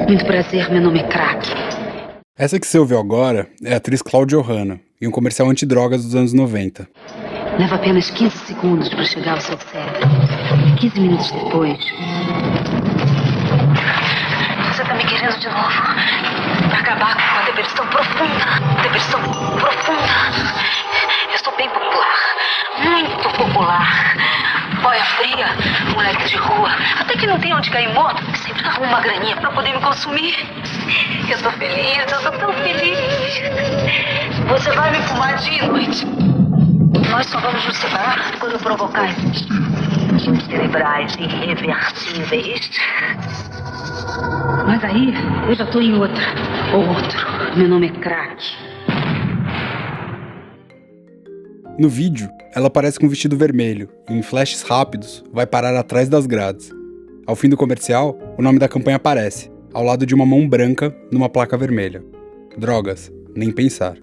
Muito prazer, meu nome é Crack. Essa que você ouviu agora é a atriz Cláudia Ohana, em um comercial antidrogas dos anos 90. Leva apenas 15 segundos para chegar ao seu cérebro. 15 minutos depois... Você tá me querendo de novo. Pra acabar com a depressão profunda. Depressão profunda. Eu sou bem popular. Muito popular. Boia fria, moleque de rua. Até que não tem onde cair morto, que sempre arruma uma graninha pra poder me consumir. Eu sou feliz, eu sou tão feliz. Você vai me fumar dia e noite. Nós só vamos nos separar quando provocar estímulos cerebrais irreversíveis. Mas aí, eu já tô em outra. Outro. Meu nome é Crack. No vídeo, ela aparece com um vestido vermelho e, em flashes rápidos, vai parar atrás das grades. Ao fim do comercial, o nome da campanha aparece, ao lado de uma mão branca numa placa vermelha. Drogas, nem pensar.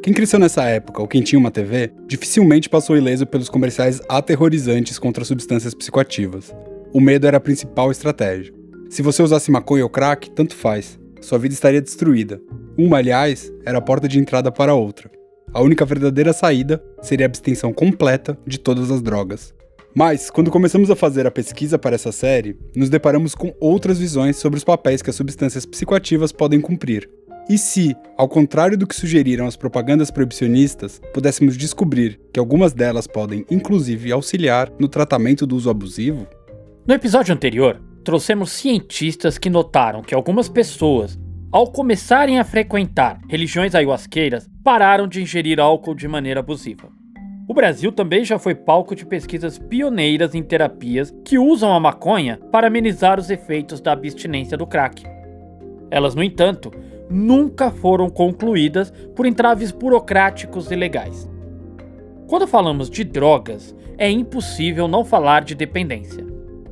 Quem cresceu nessa época ou quem tinha uma TV, dificilmente passou ileso pelos comerciais aterrorizantes contra substâncias psicoativas. O medo era a principal estratégia. Se você usasse maconha ou crack, tanto faz. Sua vida estaria destruída. Uma, aliás, era a porta de entrada para outra. A única verdadeira saída seria a abstenção completa de todas as drogas. Mas, quando começamos a fazer a pesquisa para essa série, nos deparamos com outras visões sobre os papéis que as substâncias psicoativas podem cumprir. E se, ao contrário do que sugeriram as propagandas proibicionistas, pudéssemos descobrir que algumas delas podem, inclusive, auxiliar no tratamento do uso abusivo? No episódio anterior, trouxemos cientistas que notaram que algumas pessoas, ao começarem a frequentar religiões ayahuasqueiras, pararam de ingerir álcool de maneira abusiva. O Brasil também já foi palco de pesquisas pioneiras em terapias que usam a maconha para amenizar os efeitos da abstinência do crack. Elas, no entanto, nunca foram concluídas por entraves burocráticos e legais. Quando falamos de drogas, é impossível não falar de dependência.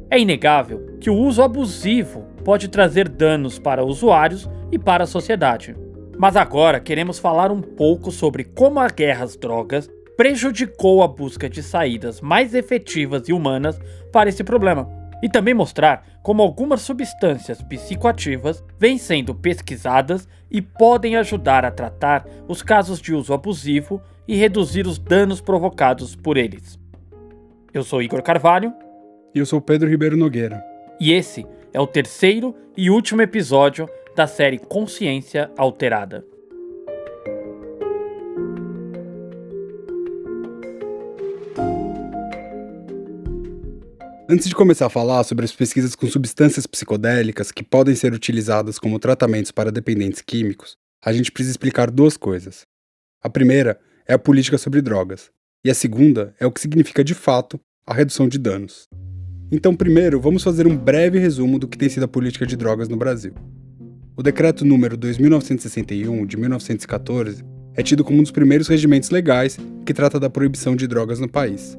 É inegável que o uso abusivo pode trazer danos para usuários e para a sociedade. Mas agora queremos falar um pouco sobre como a guerra às drogas prejudicou a busca de saídas mais efetivas e humanas para esse problema. E também mostrar como algumas substâncias psicoativas vêm sendo pesquisadas e podem ajudar a tratar os casos de uso abusivo e reduzir os danos provocados por eles. Eu sou Igor Carvalho. E eu sou Pedro Ribeiro Nogueira. E esse é o terceiro e último episódio da série Consciência Alterada. Antes de começar a falar sobre as pesquisas com substâncias psicodélicas que podem ser utilizadas como tratamentos para dependentes químicos, a gente precisa explicar duas coisas. A primeira é a política sobre drogas, e a segunda é o que significa de fato a redução de danos. Então, primeiro, vamos fazer um breve resumo do que tem sido a política de drogas no Brasil. O Decreto número 2961, de 1914, é tido como um dos primeiros regimentos legais que trata da proibição de drogas no país.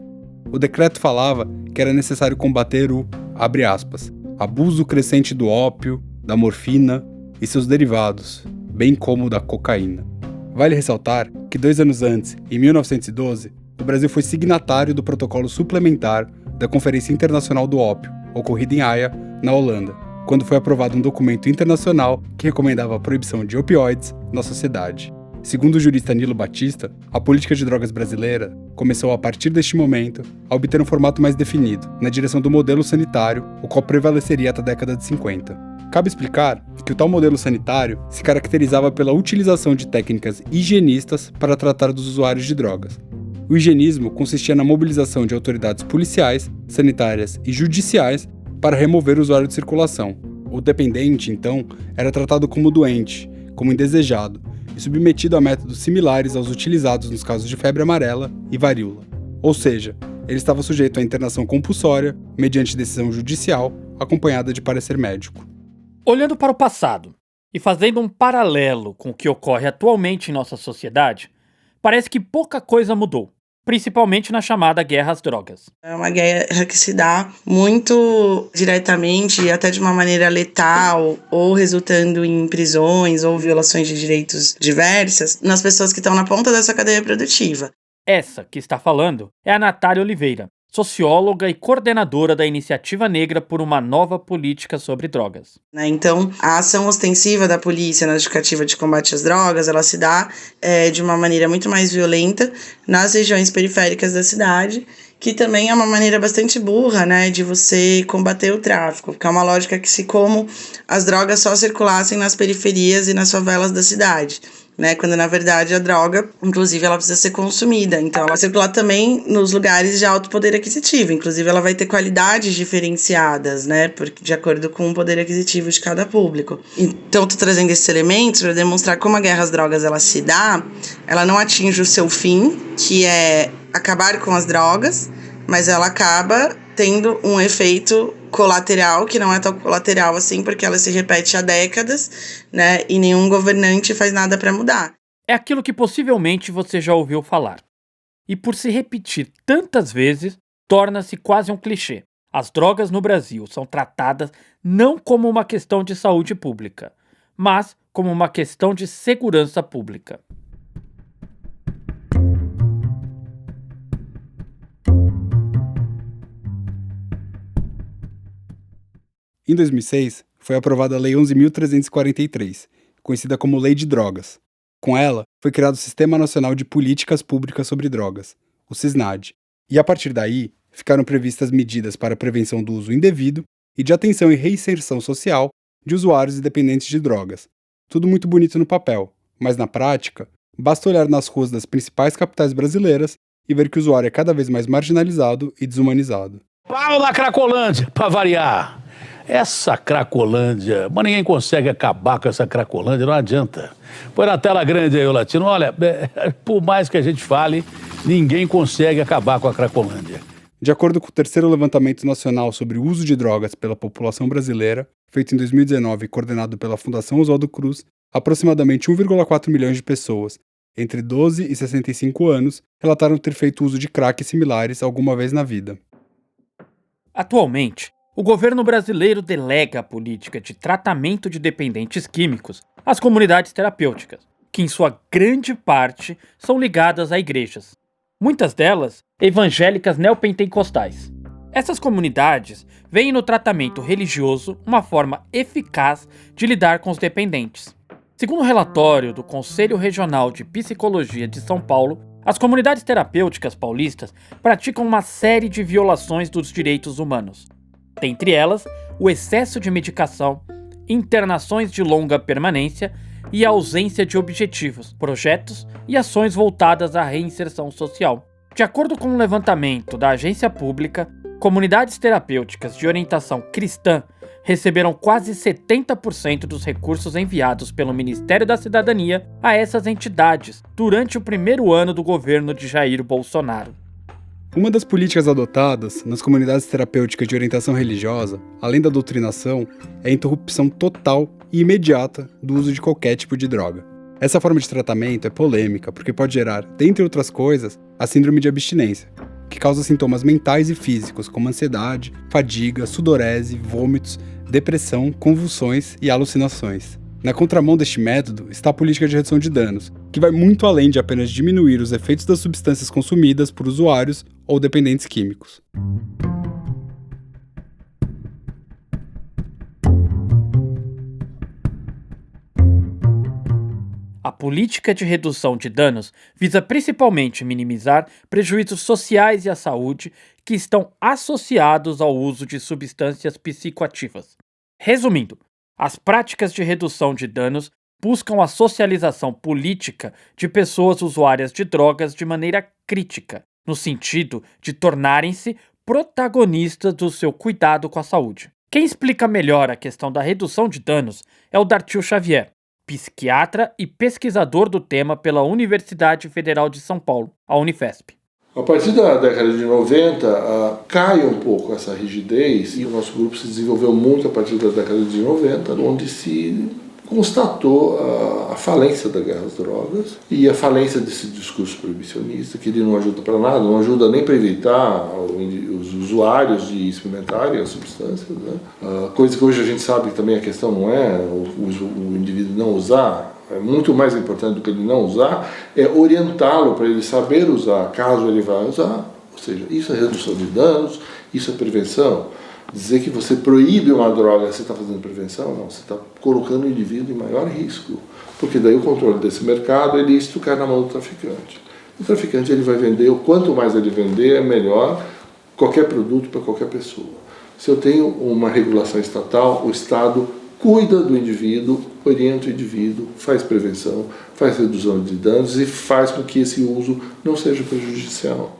O decreto falava que era necessário combater o, abre aspas, abuso crescente do ópio, da morfina e seus derivados, bem como da cocaína. Vale ressaltar que 2 anos antes, em 1912, o Brasil foi signatário do protocolo suplementar da Conferência Internacional do Ópio, ocorrida em Haia, na Holanda, quando foi aprovado um documento internacional que recomendava a proibição de opioides na sociedade. Segundo o jurista Nilo Batista, a política de drogas brasileira começou a partir deste momento a obter um formato mais definido, na direção do modelo sanitário, o qual prevaleceria até a década de 50. Cabe explicar que o tal modelo sanitário se caracterizava pela utilização de técnicas higienistas para tratar dos usuários de drogas. O higienismo consistia na mobilização de autoridades policiais, sanitárias e judiciais para remover o usuário de circulação. O dependente, então, era tratado como doente, como indesejado, e submetido a métodos similares aos utilizados nos casos de febre amarela e varíola. Ou seja, ele estava sujeito à internação compulsória, mediante decisão judicial, acompanhada de parecer médico. Olhando para o passado e fazendo um paralelo com o que ocorre atualmente em nossa sociedade, parece que pouca coisa mudou, principalmente na chamada guerra às drogas. É uma guerra que se dá muito diretamente e até de uma maneira letal, ou resultando em prisões ou violações de direitos diversas, nas pessoas que estão na ponta dessa cadeia produtiva. Essa que está falando é a Natália Oliveira, socióloga e coordenadora da Iniciativa Negra por uma Nova Política sobre Drogas. Então, a ação ostensiva da polícia na justificativa de combate às drogas, ela se dá de uma maneira muito mais violenta nas regiões periféricas da cidade, que também é uma maneira bastante burra, né, de você combater o tráfico, porque é uma lógica que se como as drogas só circulassem nas periferias e nas favelas da cidade, né, quando na verdade a droga, inclusive, ela precisa ser consumida, então ela vai circular também nos lugares de alto poder aquisitivo, inclusive ela vai ter qualidades diferenciadas, né, de acordo com o poder aquisitivo de cada público. Então, tô trazendo esses elementos para demonstrar como a guerra às drogas ela se dá, ela não atinge o seu fim, que é acabar com as drogas, mas ela acaba tendo um efeito colateral, que não é tão colateral assim, porque ela se repete há décadas, né, e nenhum governante faz nada para mudar. É aquilo que possivelmente você já ouviu falar. E por se repetir tantas vezes, torna-se quase um clichê. As drogas no Brasil são tratadas não como uma questão de saúde pública, mas como uma questão de segurança pública. Em 2006, foi aprovada a Lei 11.343, conhecida como Lei de Drogas. Com ela, foi criado o Sistema Nacional de Políticas Públicas sobre Drogas, o SISNAD, e a partir daí, ficaram previstas medidas para a prevenção do uso indevido e de atenção e reinserção social de usuários e dependentes de drogas. Tudo muito bonito no papel, mas na prática, basta olhar nas ruas das principais capitais brasileiras e ver que o usuário é cada vez mais marginalizado e desumanizado. Pau na Cracolândia, pra variar. Essa Cracolândia, mas ninguém consegue acabar com essa Cracolândia, não adianta. Põe na tela grande aí, o Latino. Olha, por mais que a gente fale, ninguém consegue acabar com a Cracolândia. De acordo com o terceiro levantamento nacional sobre o uso de drogas pela população brasileira, feito em 2019 e coordenado pela Fundação Oswaldo Cruz, aproximadamente 1,4 milhões de pessoas, entre 12 e 65 anos, relataram ter feito uso de crack similares alguma vez na vida. Atualmente, o governo brasileiro delega a política de tratamento de dependentes químicos às comunidades terapêuticas, que em sua grande parte são ligadas a igrejas. Muitas delas evangélicas neopentecostais. Essas comunidades veem no tratamento religioso uma forma eficaz de lidar com os dependentes. Segundo o relatório do Conselho Regional de Psicologia de São Paulo, as comunidades terapêuticas paulistas praticam uma série de violações dos direitos humanos. Dentre elas, o excesso de medicação, internações de longa permanência e a ausência de objetivos, projetos e ações voltadas à reinserção social. De acordo com um levantamento da agência pública, comunidades terapêuticas de orientação cristã receberam quase 70% dos recursos enviados pelo Ministério da Cidadania a essas entidades durante o primeiro ano do governo de Jair Bolsonaro. Uma das políticas adotadas nas comunidades terapêuticas de orientação religiosa, além da doutrinação, é a interrupção total e imediata do uso de qualquer tipo de droga. Essa forma de tratamento é polêmica porque pode gerar, dentre outras coisas, a síndrome de abstinência, que causa sintomas mentais e físicos como ansiedade, fadiga, sudorese, vômitos, depressão, convulsões e alucinações. Na contramão deste método está a política de redução de danos, que vai muito além de apenas diminuir os efeitos das substâncias consumidas por usuários ou dependentes químicos. A política de redução de danos visa principalmente minimizar prejuízos sociais e à saúde que estão associados ao uso de substâncias psicoativas. Resumindo, as práticas de redução de danos buscam a socialização política de pessoas usuárias de drogas de maneira crítica, no sentido de tornarem-se protagonistas do seu cuidado com a saúde. Quem explica melhor a questão da redução de danos é o Dartil Xavier, psiquiatra e pesquisador do tema pela Universidade Federal de São Paulo, a Unifesp. A partir da década de 90, cai um pouco essa rigidez e o nosso grupo se desenvolveu muito a partir da década de 90, onde se constatou a falência da guerra às drogas e a falência desse discurso proibicionista, que ele não ajuda para nada, não ajuda nem para evitar os usuários de experimentarem as substâncias, né? Coisa que hoje a gente sabe que também a questão não é o indivíduo não usar. É muito mais importante do que ele não usar, é orientá-lo para ele saber usar, caso ele vá usar, Ou seja, isso é redução de danos, isso é prevenção. Dizer que você proíbe uma droga, você está fazendo prevenção? Não, você está colocando o indivíduo em maior risco. Porque daí o controle desse mercado é ilícito cai na mão do traficante. O traficante ele vai vender, o quanto mais ele vender, é melhor qualquer produto para qualquer pessoa. Se eu tenho uma regulação estatal, o Estado cuida do indivíduo, orienta o indivíduo, faz prevenção, faz redução de danos e faz com que esse uso não seja prejudicial.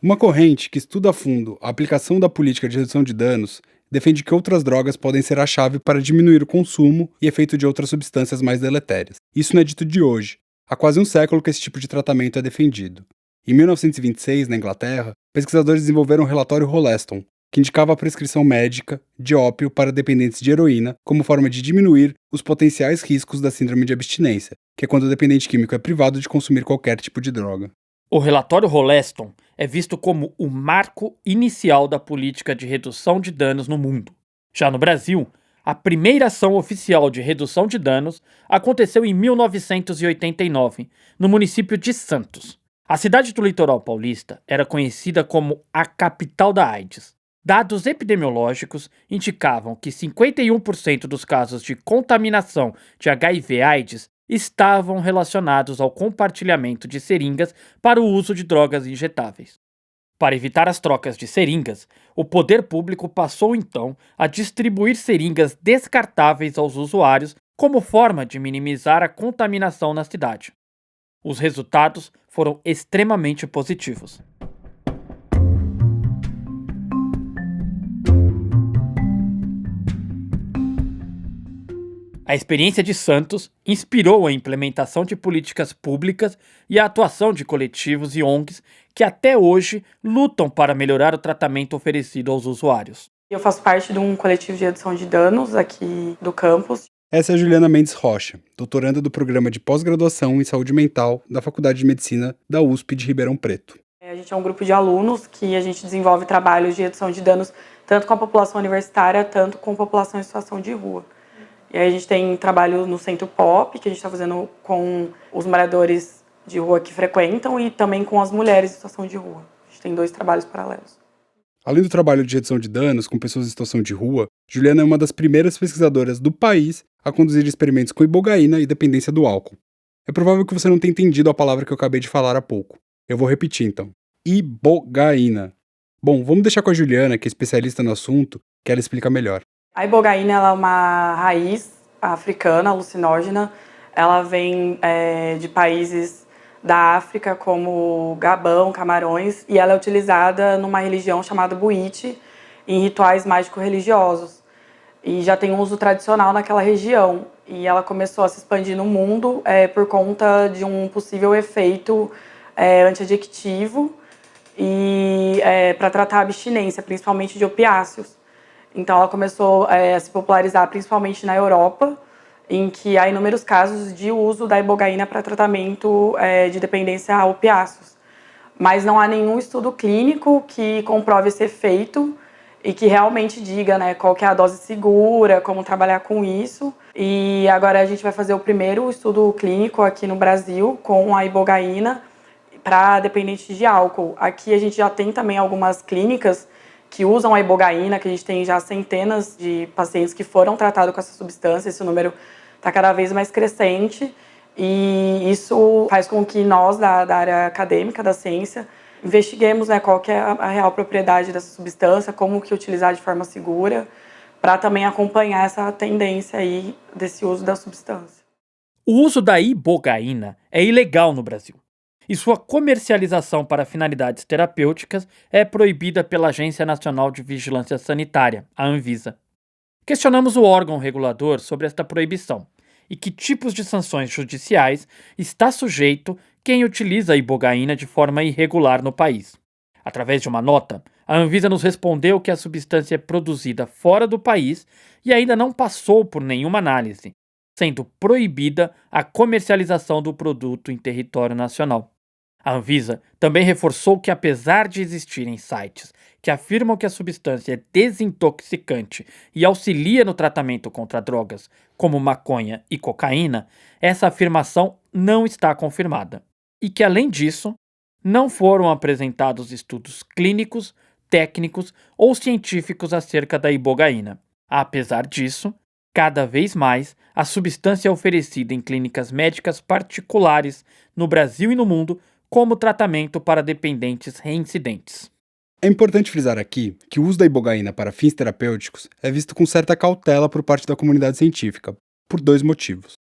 Uma corrente que estuda a fundo a aplicação da política de redução de danos defende que outras drogas podem ser a chave para diminuir o consumo e efeito de outras substâncias mais deletérias. Isso não é dito de hoje. Há quase um século que esse tipo de tratamento é defendido. Em 1926, na Inglaterra, pesquisadores desenvolveram o relatório Rolleston, que indicava a prescrição médica de ópio para dependentes de heroína como forma de diminuir os potenciais riscos da síndrome de abstinência, que é quando o dependente químico é privado de consumir qualquer tipo de droga. O relatório Rolleston é visto como o marco inicial da política de redução de danos no mundo. Já no Brasil, a primeira ação oficial de redução de danos aconteceu em 1989, no município de Santos. A cidade do litoral paulista era conhecida como a capital da AIDS. Dados epidemiológicos indicavam que 51% dos casos de contaminação de HIV/AIDS estavam relacionados ao compartilhamento de seringas para o uso de drogas injetáveis. Para evitar as trocas de seringas, o poder público passou então a distribuir seringas descartáveis aos usuários como forma de minimizar a contaminação na cidade. Os resultados foram extremamente positivos. A experiência de Santos inspirou a implementação de políticas públicas e a atuação de coletivos e ONGs que até hoje lutam para melhorar o tratamento oferecido aos usuários. Eu faço parte de um coletivo de redução de danos aqui do campus. Essa é a Juliana Mendes Rocha, doutoranda do programa de pós-graduação em saúde mental da Faculdade de Medicina da USP de Ribeirão Preto. A gente é um grupo de alunos que a gente desenvolve trabalhos de redução de danos tanto com a população universitária, tanto com a população em situação de rua. E aí a gente tem trabalho no Centro Pop, que a gente está fazendo com os moradores de rua que frequentam e também com as mulheres em situação de rua. A gente tem 2 trabalhos paralelos. Além do trabalho de redução de danos com pessoas em situação de rua, Juliana é uma das primeiras pesquisadoras do país a conduzir experimentos com ibogaína e dependência do álcool. É provável que você não tenha entendido a palavra que eu acabei de falar há pouco. Eu vou repetir então. Ibogaína. Bom, vamos deixar com a Juliana, que é especialista no assunto, que ela explica melhor. A ibogaína ela é uma raiz africana, alucinógena. Ela vem de países da África, como Gabão, Camarões, e ela é utilizada numa religião chamada Bwiti, em rituais mágico-religiosos. E já tem um uso tradicional naquela região. E ela começou a se expandir no mundo por conta de um possível efeito antiadictivo e para tratar a abstinência, principalmente de opiáceos. Então ela começou a se popularizar principalmente na Europa, em que há inúmeros casos de uso da ibogaína para tratamento de dependência a opiáceos. Mas não há nenhum estudo clínico que comprove esse efeito e que realmente diga, né, qual que é a dose segura, como trabalhar com isso. E agora a gente vai fazer o primeiro estudo clínico aqui no Brasil com a ibogaína para dependentes de álcool. Aqui a gente já tem também algumas clínicas que usam a ibogaína, que a gente tem já centenas de pacientes que foram tratados com essa substância. Esse número está cada vez mais crescente e isso faz com que nós, da área acadêmica, da ciência, investiguemos, né, qual que é a real propriedade dessa substância, como que utilizar de forma segura, para também acompanhar essa tendência aí desse uso da substância. O uso da ibogaína é ilegal no Brasil, e sua comercialização para finalidades terapêuticas é proibida pela Agência Nacional de Vigilância Sanitária, a Anvisa. Questionamos o órgão regulador sobre esta proibição e que tipos de sanções judiciais está sujeito quem utiliza a ibogaína de forma irregular no país. Através de uma nota, a Anvisa nos respondeu que a substância é produzida fora do país e ainda não passou por nenhuma análise, sendo proibida a comercialização do produto em território nacional. A Anvisa também reforçou que, apesar de existirem sites que afirmam que a substância é desintoxicante e auxilia no tratamento contra drogas, como maconha e cocaína, essa afirmação não está confirmada. E que, além disso, não foram apresentados estudos clínicos, técnicos ou científicos acerca da ibogaína. Apesar disso, cada vez mais, a substância é oferecida em clínicas médicas particulares no Brasil e no mundo como tratamento para dependentes reincidentes. É importante frisar aqui que o uso da ibogaína para fins terapêuticos é visto com certa cautela por parte da comunidade científica, por 2 motivos.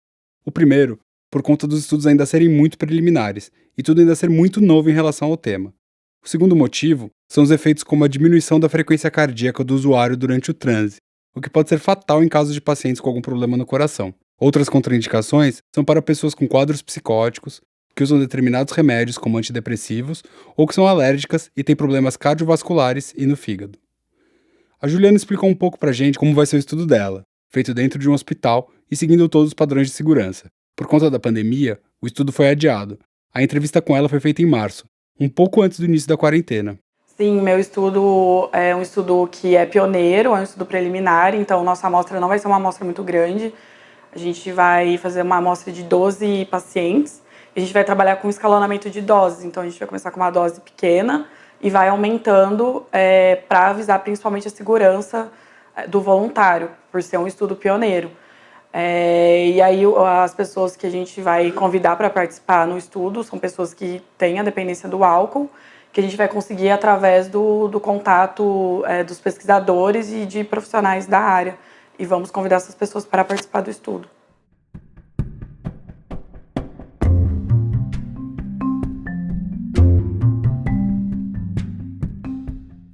O primeiro, por conta dos estudos ainda serem muito preliminares e tudo ainda ser muito novo em relação ao tema. O segundo motivo são os efeitos como a diminuição da frequência cardíaca do usuário durante o transe, o que pode ser fatal em casos de pacientes com algum problema no coração. Outras contraindicações são para pessoas com quadros psicóticos, que usam determinados remédios como antidepressivos ou que são alérgicas e têm problemas cardiovasculares e no fígado. A Juliana explicou um pouco pra gente como vai ser o estudo dela, feito dentro de um hospital e seguindo todos os padrões de segurança. Por conta da pandemia, o estudo foi adiado. A entrevista com ela foi feita em março, um pouco antes do início da quarentena. Sim, meu estudo é um estudo que é pioneiro, é um estudo preliminar, então nossa amostra não vai ser uma amostra muito grande. A gente vai fazer uma amostra de 12 pacientes e a gente vai trabalhar com escalonamento de doses. Então a gente vai começar com uma dose pequena e vai aumentando para avisar principalmente a segurança do voluntário, por ser um estudo pioneiro. E aí as pessoas que a gente vai convidar para participar no estudo são pessoas que têm a dependência do álcool, que a gente vai conseguir através do contato dos pesquisadores e de profissionais da área. E vamos convidar essas pessoas para participar do estudo.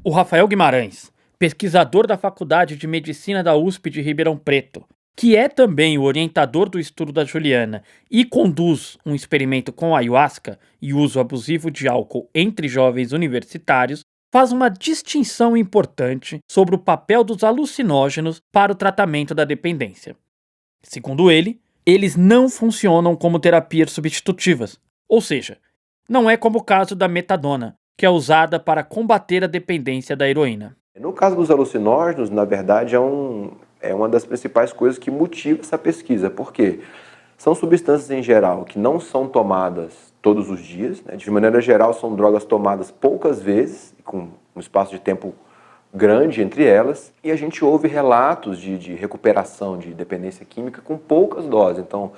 O Rafael Guimarães, pesquisador da Faculdade de Medicina da USP de Ribeirão Preto, que é também o orientador do estudo da Juliana e conduz um experimento com ayahuasca e uso abusivo de álcool entre jovens universitários, faz uma distinção importante sobre o papel dos alucinógenos para o tratamento da dependência. Segundo ele, eles não funcionam como terapias substitutivas, ou seja, não é como o caso da metadona, que é usada para combater a dependência da heroína. No caso dos alucinógenos, na verdade, é uma das principais coisas que motiva essa pesquisa. Por quê? São substâncias em geral que não são tomadas todos os dias, né? De maneira geral, são drogas tomadas poucas vezes, com um espaço de tempo grande entre elas, e a gente ouve relatos de recuperação de dependência química com poucas doses. Então,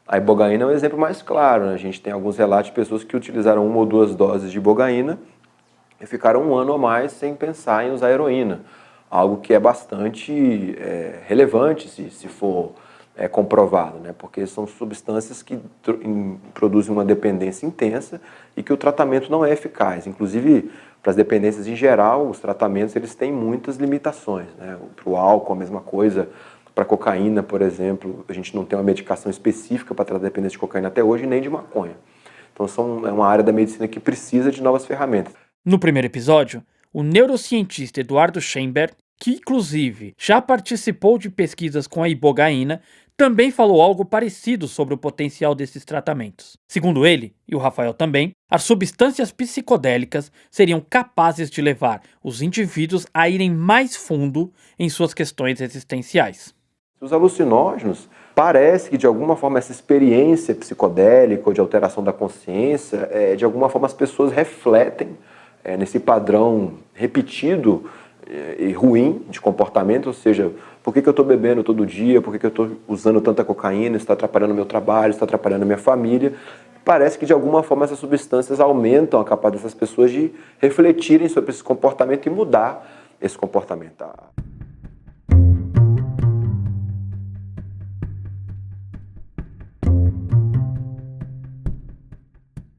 a ibogaína é um exemplo mais claro, né? A gente tem alguns relatos de pessoas que utilizaram 1 ou 2 doses de ibogaína e ficaram 1 ano ou mais sem pensar em usar heroína. Algo que é bastante relevante se for comprovado, né? Porque são substâncias que produzem uma dependência intensa e que o tratamento não é eficaz. Inclusive, para as dependências em geral, os tratamentos eles têm muitas limitações, né? Para o álcool, a mesma coisa. Para a cocaína, por exemplo, a gente não tem uma medicação específica para tratar a dependência de cocaína até hoje, nem de maconha. Então, é uma área da medicina que precisa de novas ferramentas. No primeiro episódio, o neurocientista Eduardo Schemberg, que inclusive já participou de pesquisas com a ibogaína, também falou algo parecido sobre o potencial desses tratamentos. Segundo ele, e o Rafael também, as substâncias psicodélicas seriam capazes de levar os indivíduos a irem mais fundo em suas questões existenciais. Os alucinógenos, parece que de alguma forma essa experiência psicodélica ou de alteração da consciência, de alguma forma as pessoas refletem nesse padrão repetido e ruim de comportamento, ou seja, por que eu estou bebendo todo dia, por que eu estou usando tanta cocaína, isso está atrapalhando o meu trabalho, isso está atrapalhando a minha família. Parece que de alguma forma essas substâncias aumentam a capacidade dessas pessoas de refletirem sobre esse comportamento e mudar esse comportamento.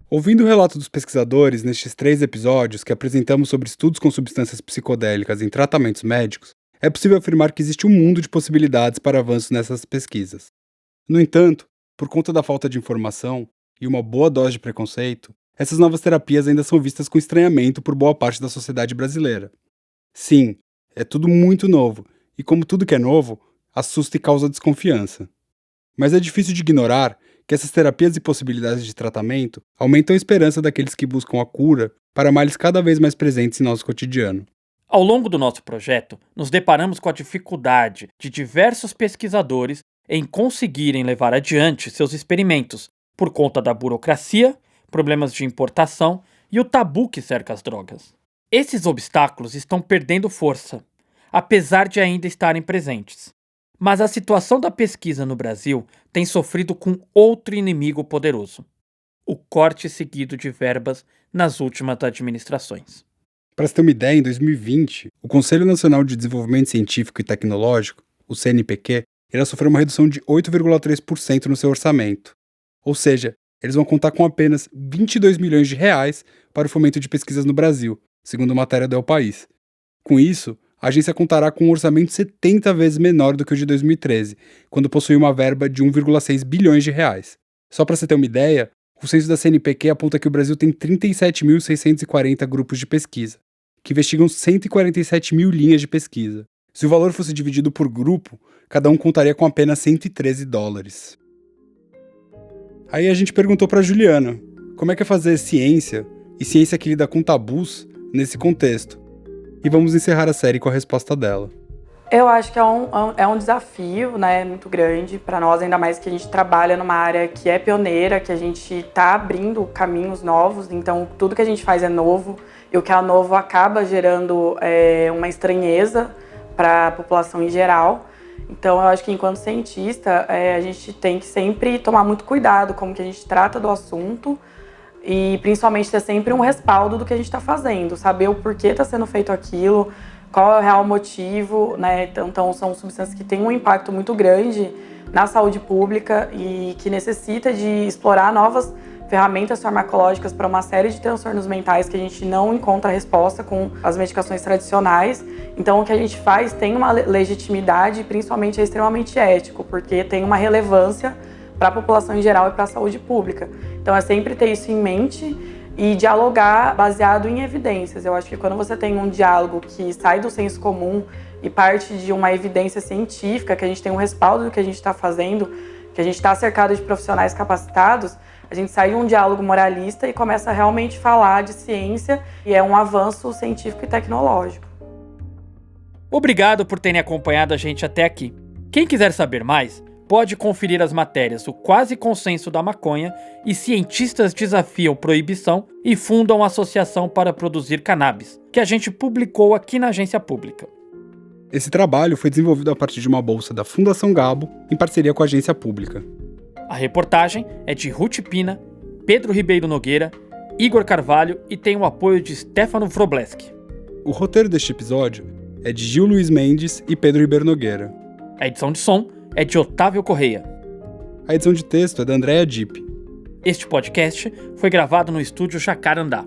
Ouvindo o relato dos pesquisadores nestes 3 episódios que apresentamos sobre estudos com substâncias psicodélicas em tratamentos médicos, é possível afirmar que existe um mundo de possibilidades para avanços nessas pesquisas. No entanto, por conta da falta de informação e uma boa dose de preconceito, essas novas terapias ainda são vistas com estranhamento por boa parte da sociedade brasileira. Sim, é tudo muito novo, e como tudo que é novo, assusta e causa desconfiança. Mas é difícil de ignorar que essas terapias e possibilidades de tratamento aumentam a esperança daqueles que buscam a cura para males cada vez mais presentes em nosso cotidiano. Ao longo do nosso projeto, nos deparamos com a dificuldade de diversos pesquisadores em conseguirem levar adiante seus experimentos por conta da burocracia, problemas de importação e o tabu que cerca as drogas. Esses obstáculos estão perdendo força, apesar de ainda estarem presentes. Mas a situação da pesquisa no Brasil tem sofrido com outro inimigo poderoso: o corte seguido de verbas nas últimas administrações. Para você ter uma ideia, em 2020, o Conselho Nacional de Desenvolvimento Científico e Tecnológico, o CNPq, irá sofrer uma redução de 8,3% no seu orçamento. Ou seja, eles vão contar com apenas 22 milhões de reais para o fomento de pesquisas no Brasil, segundo matéria do El País. Com isso, a agência contará com um orçamento 70 vezes menor do que o de 2013, quando possuía uma verba de 1,6 bilhões de reais. Só para você ter uma ideia, o censo da CNPq aponta que o Brasil tem 37.640 grupos de pesquisa, que investigam 147 mil linhas de pesquisa. Se o valor fosse dividido por grupo, cada um contaria com apenas $113. Aí a gente perguntou para Juliana, como é que é fazer ciência, e ciência que lida com tabus, nesse contexto? E vamos encerrar a série com a resposta dela. Eu acho que é um desafio, né, muito grande para nós, ainda mais que a gente trabalha numa área que é pioneira, que a gente está abrindo caminhos novos, então tudo que a gente faz é novo, e o que é novo acaba gerando uma estranheza para a população em geral. Então eu acho que enquanto cientista, a gente tem que sempre tomar muito cuidado como que a gente trata do assunto, e principalmente ter sempre um respaldo do que a gente está fazendo, saber o porquê está sendo feito aquilo, qual é o real motivo, né? Então são substâncias que têm um impacto muito grande na saúde pública e que necessita de explorar novas ferramentas farmacológicas para uma série de transtornos mentais que a gente não encontra resposta com as medicações tradicionais. Então o que a gente faz tem uma legitimidade e principalmente é extremamente ético, porque tem uma relevância para a população em geral e para a saúde pública. Então é sempre ter isso em mente e dialogar baseado em evidências. Eu acho que quando você tem um diálogo que sai do senso comum e parte de uma evidência científica, que a gente tem um respaldo do que a gente está fazendo, que a gente está cercado de profissionais capacitados, a gente sai de um diálogo moralista e começa a realmente falar de ciência, e é um avanço científico e tecnológico. Obrigado por terem acompanhado a gente até aqui. Quem quiser saber mais, pode conferir as matérias O Quase Consenso da Maconha e Cientistas Desafiam Proibição e Fundam Associação para Produzir Cannabis, que a gente publicou aqui na agência pública. Esse trabalho foi desenvolvido a partir de uma bolsa da Fundação Gabo, em parceria com a agência pública. A reportagem é de Ruth Pina, Pedro Ribeiro Nogueira, Igor Carvalho e tem o apoio de Stefano Wrobleski. O roteiro deste episódio é de Gil Luiz Mendes e Pedro Ribeiro Nogueira. A edição de som é de Otávio Correia. A edição de texto é da Andréa Dipp. Este podcast foi gravado no estúdio Jacarandá.